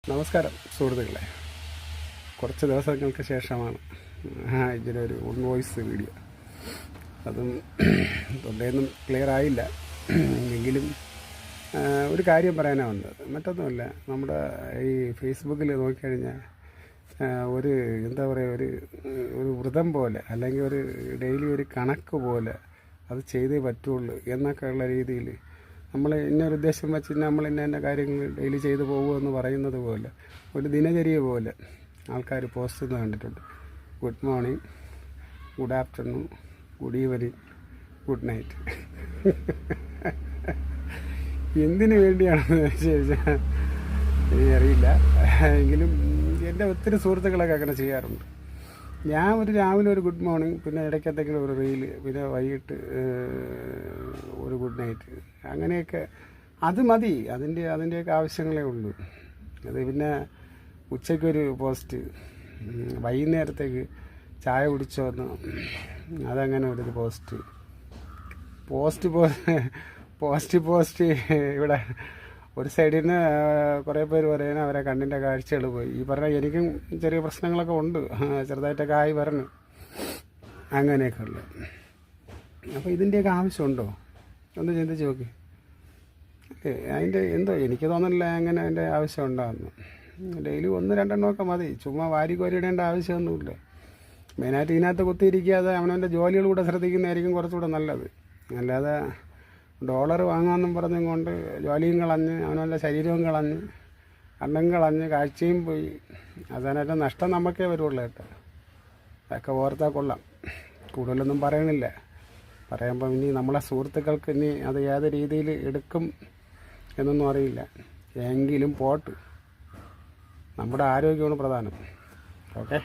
നമസ്കാരം സുഹൃത്തുക്കളെ. കുറച്ച് ദിവസങ്ങൾക്ക് ശേഷമാണ് ഇതിനൊരു വോയിസ് വീഡിയോ. അതും തൊണ്ടയൊന്നും ക്ലിയർ ആയില്ല. എങ്കിലും ഒരു കാര്യം പറയാനാണ് വന്നത്. മറ്റൊന്നുമല്ല, നമ്മുടെ ഈ ഫേസ്ബുക്കിൽ നോക്കിക്കഴിഞ്ഞാൽ ഒരു എന്താ പറയുക, ഒരു വ്രതം പോലെ, അല്ലെങ്കിൽ ഒരു ഡെയിലി ഒരു കണക്ക് പോലെ അത് ചെയ്തേ പറ്റുള്ളൂ എന്നൊക്കെ ഉള്ള രീതിയിൽ നമ്മൾ ഇന്നൊരു ഉദ്ദേശം വെച്ച് നമ്മൾ ഇന്ന കാര്യങ്ങൾ ഡെയിലി ചെയ്തു പോകുമെന്ന് പറയുന്നത് പോലെ, ഒരു ദിനചര്യ പോലെ ആൾക്കാർ പോസ്റ്റ് ചെയ്യുന്നത് കണ്ടിട്ടുണ്ട്. Good morning, good afternoon, good evening, good night. എന്തിനു വേണ്ടിയാണെന്ന് ചോദിച്ചാൽ എനിക്കറിയില്ല. എങ്കിലും എൻ്റെ ഒത്തിരി സുഹൃത്തുക്കളൊക്കെ അങ്ങനെ ചെയ്യാറുണ്ട്. ഞാൻ രാവിലെ ഒരു ഗുഡ് മോർണിംഗ്, പിന്നെ ഇടയ്ക്കത്തെങ്കിലും ഒരു റീല്, പിന്നെ വൈകിട്ട് ഒരു ഗുഡ് നൈറ്റ്, അങ്ങനെയൊക്കെ അത് മതി. അതിൻ്റെയൊക്കെ ആവശ്യങ്ങളേ ഉള്ളൂ. അത് പിന്നെ ഉച്ചയ്ക്കൊരു പോസ്റ്റ്, വൈകുന്നേരത്തേക്ക് ചായ കുടിച്ചോന്ന് അതങ്ങനെ ഒരു പോസ്റ്റ് ഇവിടെ ഒരു സൈഡിൽ നിന്ന് കുറേ പേര് പറയുന്നത് അവരെ കണ്ണിൻ്റെ കാഴ്ചകൾ പോയി. ഈ പറഞ്ഞ എനിക്കും ചെറിയ പ്രശ്നങ്ങളൊക്കെ ഉണ്ട്, ചെറുതായിട്ടൊക്കെ ആയി വരണം, അങ്ങനെയൊക്കെ ഉള്ളു. അപ്പോൾ ഇതിൻ്റെയൊക്കെ ആവശ്യമുണ്ടോ ഒന്ന് ചിന്തിച്ച് നോക്കി. അതിൻ്റെ എന്തോ എനിക്ക് തോന്നുന്നില്ല അങ്ങനെ അതിൻ്റെ ആവശ്യം ഉണ്ടാകുന്നു. ഡെയിലി 1-2 മതി. ചുമ്മാ വാരി കോരിയിടേണ്ട ആവശ്യമൊന്നുമില്ല. മെയിനായിട്ട് ഇതിനകത്ത് കുത്തിയിരിക്കാതെ അവനവൻ്റെ ജോലികൾ കൂടെ ശ്രദ്ധിക്കുന്നതായിരിക്കും കുറച്ചുകൂടെ നല്ലത്. അല്ലാതെ ഡോളർ വാങ്ങാമെന്നും പറഞ്ഞും കൊണ്ട് ജോലിയും കളഞ്ഞ് അവനവൻ്റെ ശരീരവും കളഞ്ഞ് കണ്ണും കളഞ്ഞ് കാഴ്ചയും പോയി അതിനായിട്ട് നഷ്ടം നമുക്കേ വരുള്ളൂ കേട്ടോ. അതൊക്കെ ഓർത്താൽ കൊള്ളാം. കൂടുതലൊന്നും പറയണില്ല. പറയുമ്പം ഇനി നമ്മളെ സുഹൃത്തുക്കൾക്ക് ഇനി അത് ഏത് രീതിയിൽ എടുക്കും എന്നൊന്നും അറിയില്ല. എങ്കിലും പോട്ട്, നമ്മുടെ ആരോഗ്യമാണ് പ്രധാനം. ഓക്കെ.